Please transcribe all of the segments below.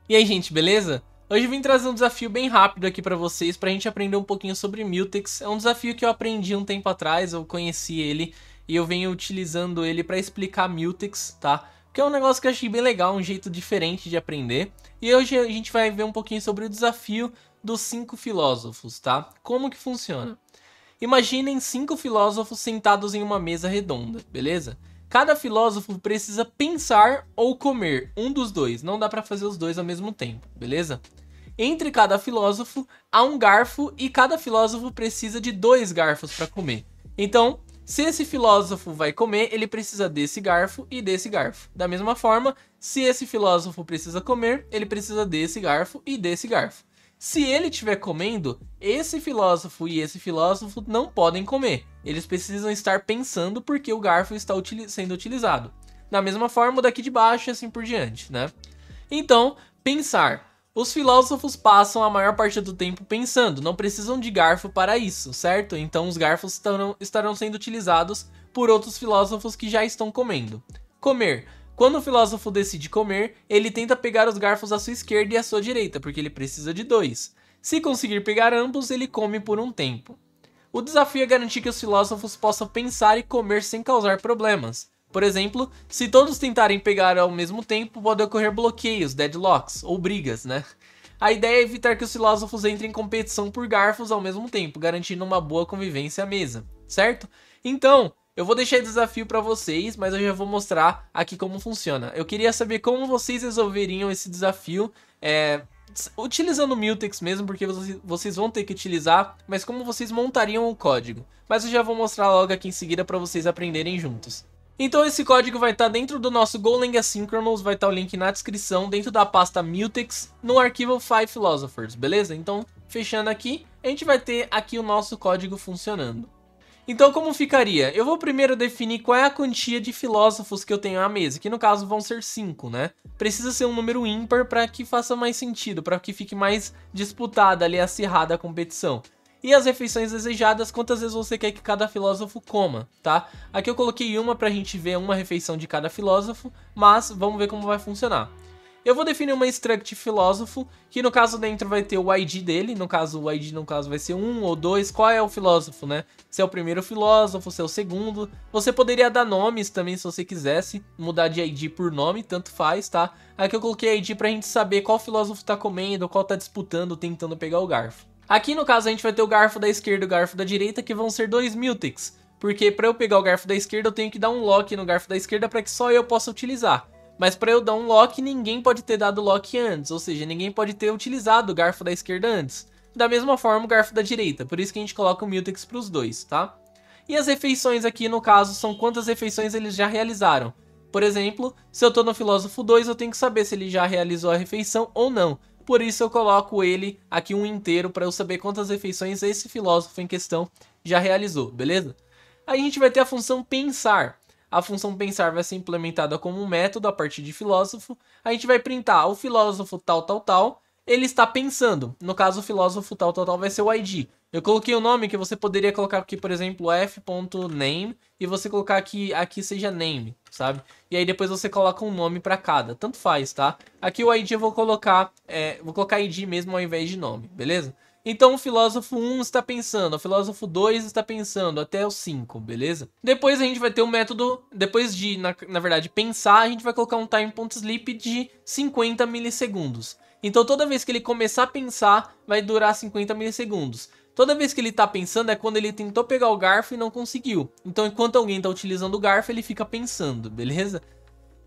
E aí, gente, beleza? Hoje eu vim trazer um desafio bem rápido aqui pra vocês, pra gente aprender um pouquinho sobre Mutex. É um desafio que eu aprendi um tempo atrás, eu conheci ele e eu venho utilizando ele pra explicar Mutex, tá? Que é um negócio que eu achei bem legal, um jeito diferente de aprender. E hoje a gente vai ver um pouquinho sobre o desafio dos 5 filósofos, tá? Como que funciona? Imaginem 5 filósofos sentados em uma mesa redonda, beleza? Cada filósofo precisa pensar ou comer, um dos dois, não dá pra fazer os dois ao mesmo tempo, beleza? Entre cada filósofo há um garfo e cada filósofo precisa de 2 garfos para comer. Então, se esse filósofo vai comer, ele precisa desse garfo e desse garfo. Da mesma forma, se esse filósofo precisa comer, ele precisa desse garfo e desse garfo. Se ele estiver comendo, esse filósofo e esse filósofo não podem comer. Eles precisam estar pensando porque o garfo está sendo utilizado. Da mesma forma, daqui de baixo e assim por diante, né? Então, pensar. Os filósofos passam a maior parte do tempo pensando, não precisam de garfo para isso, certo? Então os garfos estarão sendo utilizados por outros filósofos que já estão comendo. Comer. Quando o filósofo decide comer, ele tenta pegar os garfos à sua esquerda e à sua direita, porque ele precisa de 2. Se conseguir pegar ambos, ele come por um tempo. O desafio é garantir que os filósofos possam pensar e comer sem causar problemas. Por exemplo, se todos tentarem pegar ao mesmo tempo, podem ocorrer bloqueios, deadlocks ou brigas, né? A ideia é evitar que os filósofos entrem em competição por garfos ao mesmo tempo, garantindo uma boa convivência à mesa, certo? Então, eu vou deixar esse desafio para vocês, mas eu já vou mostrar aqui como funciona. Eu queria saber como vocês resolveriam esse desafio, utilizando o Mutex mesmo, porque vocês vão ter que utilizar, mas como vocês montariam o código. Mas eu já vou mostrar logo aqui em seguida para vocês aprenderem juntos. Então esse código vai estar dentro do nosso Golang Asynchronous, vai estar o link na descrição, dentro da pasta Mutex, no arquivo 5 Philosophers, beleza? Então, fechando aqui, a gente vai ter aqui o nosso código funcionando. Então como ficaria? Eu vou primeiro definir qual é a quantia de filósofos que eu tenho à mesa, que no caso vão ser 5, né? Precisa ser um número ímpar para que faça mais sentido, para que fique mais disputada ali, acirrada a competição. E as refeições desejadas, quantas vezes você quer que cada filósofo coma, tá? Aqui eu coloquei uma pra gente ver uma refeição de cada filósofo, mas vamos ver como vai funcionar. Eu vou definir uma struct filósofo, que no caso dentro vai ter o ID dele, no caso o ID vai ser 1 ou 2, qual é o filósofo, né? Se é o primeiro filósofo, se é o segundo. Você poderia dar nomes também se você quisesse, mudar de ID por nome, tanto faz, tá? Aqui eu coloquei ID pra gente saber qual filósofo tá comendo, qual tá disputando, tentando pegar o garfo. Aqui no caso a gente vai ter o garfo da esquerda e o garfo da direita, que vão ser 2 Mutex, porque para eu pegar o garfo da esquerda eu tenho que dar um lock no garfo da esquerda para que só eu possa utilizar. Mas para eu dar um lock, ninguém pode ter dado lock antes, ou seja, ninguém pode ter utilizado o garfo da esquerda antes. Da mesma forma o garfo da direita, por isso que a gente coloca o Mutex para os dois, tá? E as refeições aqui no caso são quantas refeições eles já realizaram. Por exemplo, se eu estou no filósofo 2 eu tenho que saber se ele já realizou a refeição ou não. Por isso eu coloco ele aqui um inteiro para eu saber quantas refeições esse filósofo em questão já realizou, beleza? Aí a gente vai ter a função pensar. A função pensar vai ser implementada como um método a partir de filósofo. A gente vai printar o filósofo tal, ele está pensando. No caso, o filósofo tal vai ser o ID. Eu coloquei o nome que você poderia colocar aqui, por exemplo, f.name, e você colocar aqui seja name, sabe? E aí depois você coloca um nome para cada, tanto faz, tá? Aqui o ID eu vou colocar ID mesmo ao invés de nome, beleza? Então o filósofo 1 está pensando, o filósofo 2 está pensando, até o 5, beleza? Depois a gente vai ter um método, depois de, na verdade, pensar, a gente vai colocar um time.sleep de 50 milissegundos. Então toda vez que ele começar a pensar, vai durar 50 milissegundos. Toda vez que ele tá pensando é quando ele tentou pegar o garfo e não conseguiu. Então enquanto alguém tá utilizando o garfo, ele fica pensando, beleza?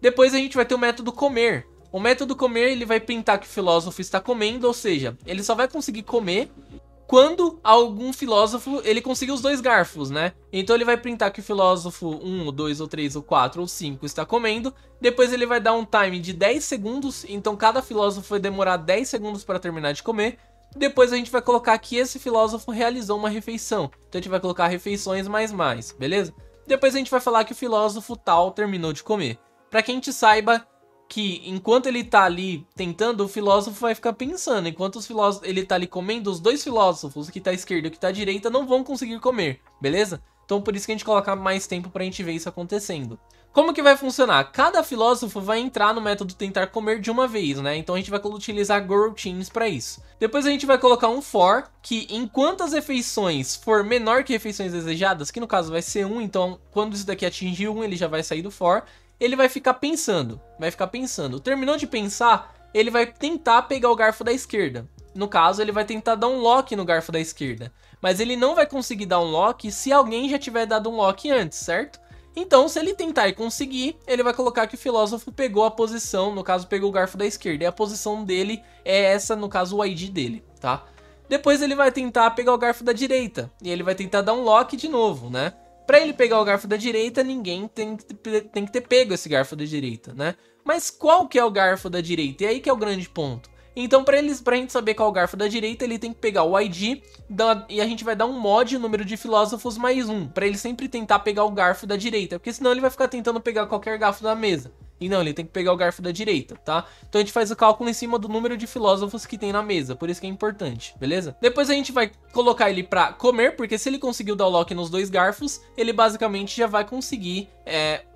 Depois a gente vai ter o método comer. O método comer, ele vai printar que o filósofo está comendo, ou seja, ele só vai conseguir comer quando algum filósofo, ele conseguir os 2 garfos, né? Então ele vai printar que o filósofo 1, ou 2, ou 3, ou 4, ou 5 está comendo. Depois ele vai dar um time de 10 segundos, então cada filósofo vai demorar 10 segundos para terminar de comer. Depois a gente vai colocar que esse filósofo realizou uma refeição. Então a gente vai colocar refeições mais, beleza? Depois a gente vai falar que o filósofo tal terminou de comer. Para que a gente saiba que enquanto ele tá ali tentando, o filósofo vai ficar pensando. Enquanto ele tá ali comendo, os 2 filósofos, que tá à esquerda e que tá à direita, não vão conseguir comer, beleza? Então por isso que a gente coloca mais tempo pra gente ver isso acontecendo. Como que vai funcionar? Cada filósofo vai entrar no método tentar comer de uma vez, né? Então a gente vai utilizar coroutines para isso. Depois a gente vai colocar um for, que enquanto as refeições for menor que refeições desejadas, que no caso vai ser 1, então quando isso daqui atingir 1, ele já vai sair do for, ele vai ficar pensando, Terminou de pensar, ele vai tentar pegar o garfo da esquerda. No caso, ele vai tentar dar um lock no garfo da esquerda. Mas ele não vai conseguir dar um lock se alguém já tiver dado um lock antes, certo? Então, se ele tentar e conseguir, ele vai colocar que o filósofo pegou a posição, no caso, pegou o garfo da esquerda. E a posição dele é essa, no caso, o ID dele, tá? Depois ele vai tentar pegar o garfo da direita. E ele vai tentar dar um lock de novo, né? Pra ele pegar o garfo da direita, ninguém tem que ter pego esse garfo da direita, né? Mas qual que é o garfo da direita? E aí que é o grande ponto. Então, pra gente saber qual é o garfo da direita, ele tem que pegar o ID e a gente vai dar um mod, o número de filósofos mais 1, pra ele sempre tentar pegar o garfo da direita, porque senão ele vai ficar tentando pegar qualquer garfo da mesa. E não, ele tem que pegar o garfo da direita, tá? Então a gente faz o cálculo em cima do número de filósofos que tem na mesa, por isso que é importante, beleza? Depois a gente vai colocar ele pra comer, porque se ele conseguiu dar o lock nos 2 garfos, ele basicamente já vai conseguir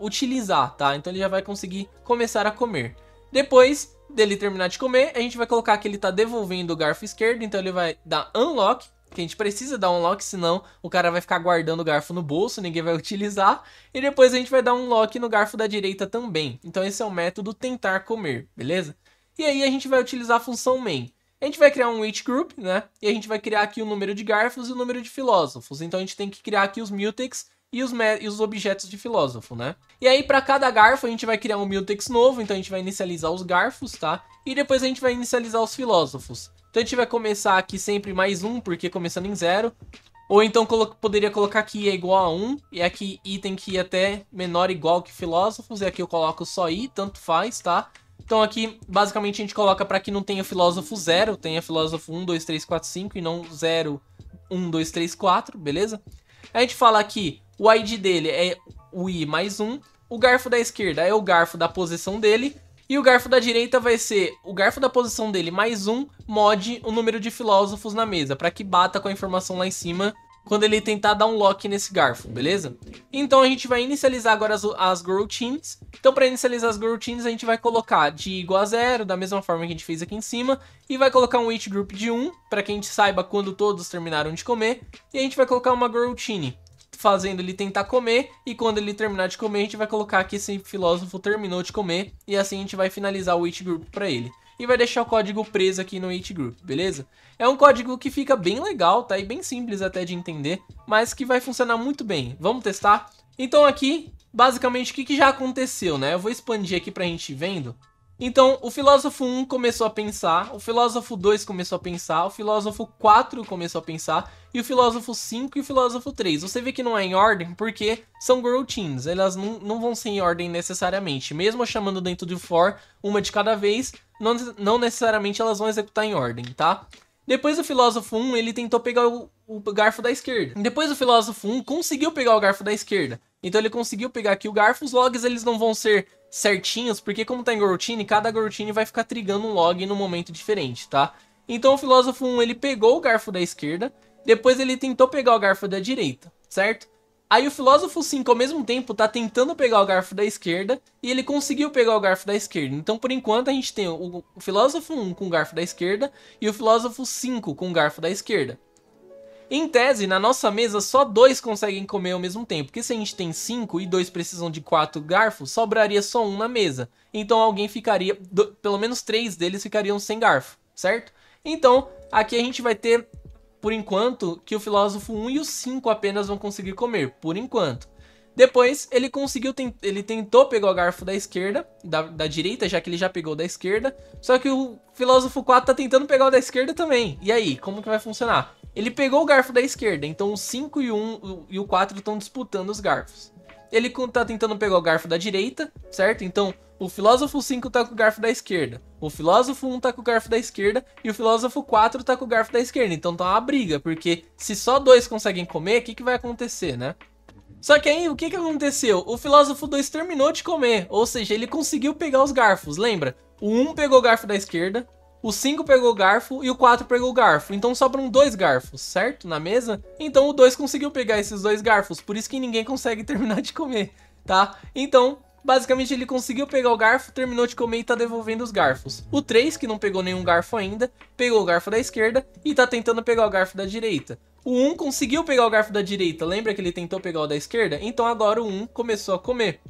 utilizar, tá? Então ele já vai conseguir começar a comer. Depois dele terminar de comer, a gente vai colocar que ele tá devolvendo o garfo esquerdo, então ele vai dar unlock, que a gente precisa dar unlock, senão o cara vai ficar guardando o garfo no bolso, ninguém vai utilizar, e depois a gente vai dar um unlock no garfo da direita também. Então esse é o método tentar comer, beleza? E aí a gente vai utilizar a função main. A gente vai criar um each group, né? E a gente vai criar aqui o número de garfos e o número de filósofos. Então a gente tem que criar aqui os mutex e os objetos de filósofo, né? E aí, para cada garfo, a gente vai criar um mutex novo, então a gente vai inicializar os garfos, tá? E depois a gente vai inicializar os filósofos. Então a gente vai começar aqui sempre mais 1, porque começando em 0. Ou então poderia colocar que i é igual a 1, e aqui i tem que ir até menor ou igual que filósofos, e aqui eu coloco só i, tanto faz, tá? Então aqui, basicamente, a gente coloca para que não tenha filósofo 0, tenha filósofo 1, 2, 3, 4, 5, e não 0, 1, 2, 3, 4, beleza? A gente fala aqui, o ID dele é o i mais 1, o garfo da esquerda é o garfo da posição dele, e o garfo da direita vai ser o garfo da posição dele mais 1, mod o número de filósofos na mesa, para que bata com a informação lá em cima quando ele tentar dar um lock nesse garfo, beleza? Então a gente vai inicializar agora as coroutines. Então para inicializar as coroutines a gente vai colocar de igual a 0, da mesma forma que a gente fez aqui em cima, e vai colocar um each group de 1, para que a gente saiba quando todos terminaram de comer, e a gente vai colocar uma coroutine, fazendo ele tentar comer, e quando ele terminar de comer a gente vai colocar que esse filósofo terminou de comer, e assim a gente vai finalizar o each group para ele. E vai deixar o código preso aqui no each group, beleza? É um código que fica bem legal, tá? E bem simples até de entender, mas que vai funcionar muito bem. Vamos testar? Então aqui, basicamente, o que já aconteceu, né? Eu vou expandir aqui pra gente ir vendo. Então, o filósofo 1 começou a pensar, o filósofo 2 começou a pensar, o filósofo 4 começou a pensar, e o filósofo 5 e o filósofo 3. Você vê que não é em ordem porque são coroutines, elas não vão ser em ordem necessariamente. Mesmo chamando dentro do for, uma de cada vez, não necessariamente elas vão executar em ordem, tá? Depois o filósofo 1, ele tentou pegar o garfo da esquerda. Depois o filósofo 1 conseguiu pegar o garfo da esquerda. Então ele conseguiu pegar aqui o garfo, os logs eles não vão ser certinhos, porque como tá em coroutine, cada coroutine vai ficar trigando um log num momento diferente, tá? Então o filósofo 1, ele pegou o garfo da esquerda, depois ele tentou pegar o garfo da direita, certo? Aí o filósofo 5 ao mesmo tempo tá tentando pegar o garfo da esquerda e ele conseguiu pegar o garfo da esquerda. Então por enquanto a gente tem o filósofo 1 com o garfo da esquerda e o filósofo 5 com o garfo da esquerda. Em tese, na nossa mesa, só 2 conseguem comer ao mesmo tempo. Porque se a gente tem 5 e 2 precisam de 4 garfos, sobraria só 1 na mesa. Então alguém ficaria, pelo menos 3 deles ficariam sem garfo, certo? Então, aqui a gente vai ter, por enquanto, que o filósofo 1 e o 5 apenas vão conseguir comer, por enquanto. Depois, ele tentou pegar o garfo da esquerda, da direita, já que ele já pegou da esquerda. Só que o filósofo 4 tá tentando pegar o da esquerda também. E aí, como que vai funcionar? Ele pegou o garfo da esquerda, então o 5 e o 4 estão disputando os garfos. Ele tá tentando pegar o garfo da direita, certo? Então o filósofo 5 tá com o garfo da esquerda, o filósofo 1 tá com o garfo da esquerda e o filósofo 4 tá com o garfo da esquerda. Então tá uma briga, porque se só 2 conseguem comer, o que vai acontecer, né? Só que aí, o que aconteceu? O filósofo 2 terminou de comer, ou seja, ele conseguiu pegar os garfos, lembra? O 1 pegou o garfo da esquerda, o 5 pegou o garfo e o 4 pegou o garfo. Então sobram 2 garfos, certo? Na mesa. Então o 2 conseguiu pegar esses 2 garfos. Por isso que ninguém consegue terminar de comer, tá? Então Basicamente ele conseguiu pegar o garfo, terminou de comer e tá devolvendo os garfos. O 3, que não pegou nenhum garfo ainda, pegou o garfo da esquerda e tá tentando pegar o garfo da direita. O 1 conseguiu pegar o garfo da direita, lembra que ele tentou pegar o da esquerda? Então agora o 1 começou a comer.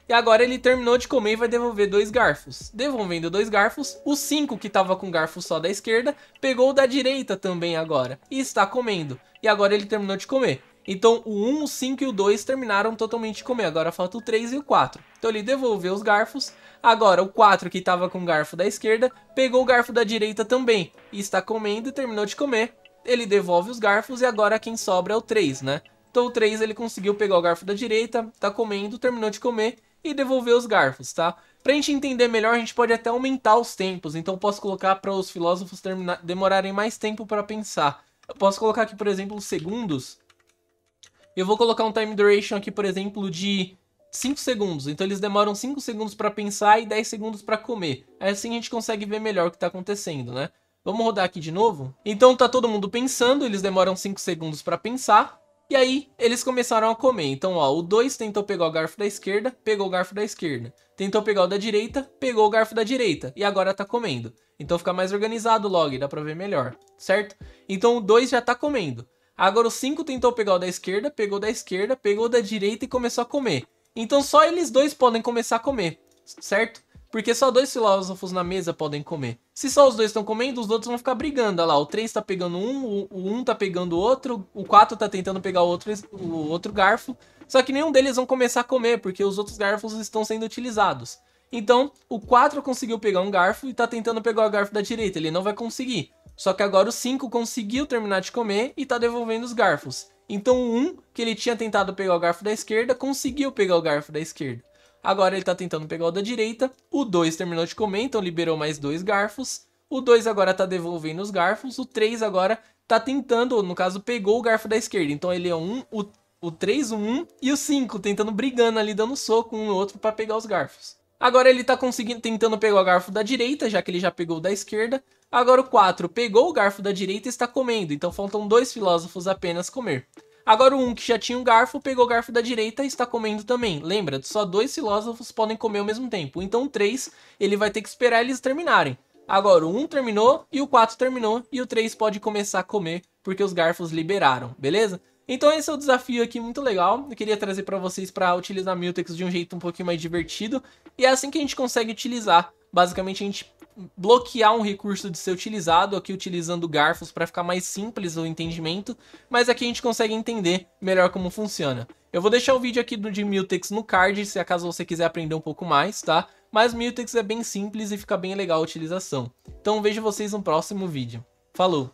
E agora ele terminou de comer e vai devolver 2 garfos. Devolvendo 2 garfos, o 5, que tava com garfo só da esquerda, pegou o da direita também agora. E está comendo. E agora ele terminou de comer. Então o 1, o 5 e o 2 terminaram totalmente de comer. Agora falta o 3 e o 4. Então ele devolveu os garfos. Agora o 4, que estava com o garfo da esquerda, pegou o garfo da direita também. E está comendo e terminou de comer. Ele devolve os garfos e agora quem sobra é o 3, né? Então o 3 ele conseguiu pegar o garfo da direita, tá comendo, terminou de comer e devolver os garfos, tá? Pra gente entender melhor, a gente pode até aumentar os tempos. Então eu posso colocar para os filósofos demorarem mais tempo para pensar. Eu posso colocar aqui, por exemplo, segundos. Eu vou colocar um time duration aqui, por exemplo, de 5 segundos. Então eles demoram 5 segundos para pensar e 10 segundos para comer. Assim a gente consegue ver melhor o que tá acontecendo, né? Vamos rodar aqui de novo? Então tá todo mundo pensando, eles demoram 5 segundos para pensar. E aí eles começaram a comer. Então ó, o 2 tentou pegar o garfo da esquerda, pegou o garfo da esquerda. Tentou pegar o da direita, pegou o garfo da direita. E agora tá comendo. Então fica mais organizado logo e dá pra ver melhor, certo? Então o 2 já tá comendo. Agora o 5 tentou pegar o da esquerda, pegou o da direita e começou a comer. Então só eles dois podem começar a comer, certo? Porque só 2 filósofos na mesa podem comer. Se só os dois estão comendo, os outros vão ficar brigando. Olha lá, o 3 tá pegando um, o 1 tá pegando o outro, o 4 tá tentando pegar o outro garfo. Só que nenhum deles vão começar a comer, porque os outros garfos estão sendo utilizados. Então, o 4 conseguiu pegar um garfo e tá tentando pegar o garfo da direita. Ele não vai conseguir. Só que agora o 5 conseguiu terminar de comer e tá devolvendo os garfos. Então o 1, que ele tinha tentado pegar o garfo da esquerda, conseguiu pegar o garfo da esquerda. Agora ele tá tentando pegar o da direita. O 2 terminou de comer, então liberou mais 2 garfos. O 2 agora tá devolvendo os garfos. O 3 agora tá tentando, no caso, pegou o garfo da esquerda. Então ele é o 3, o 1 e o 5, tentando brigando ali, dando soco um no outro pra pegar os garfos. Agora ele tá tentando pegar o garfo da direita, já que ele já pegou o da esquerda. Agora o 4 pegou o garfo da direita e está comendo, então faltam 2 filósofos apenas comer. Agora o 1, que já tinha um garfo, pegou o garfo da direita e está comendo também. Lembra, só 2 filósofos podem comer ao mesmo tempo. Então o 3, ele vai ter que esperar eles terminarem. Agora o 1 terminou e o 4 terminou e o 3 pode começar a comer porque os garfos liberaram, beleza? Então esse é o desafio aqui muito legal. Eu queria trazer para vocês para utilizar Mutex de um jeito um pouquinho mais divertido. E é assim que a gente consegue utilizar. Basicamente a gente bloquear um recurso de ser utilizado aqui utilizando garfos para ficar mais simples o entendimento, mas aqui a gente consegue entender melhor como funciona. Eu vou deixar o vídeo aqui de Mutex no card, se acaso você quiser aprender um pouco mais, tá? Mas Mutex é bem simples e fica bem legal a utilização. Então vejo vocês no próximo vídeo. Falou!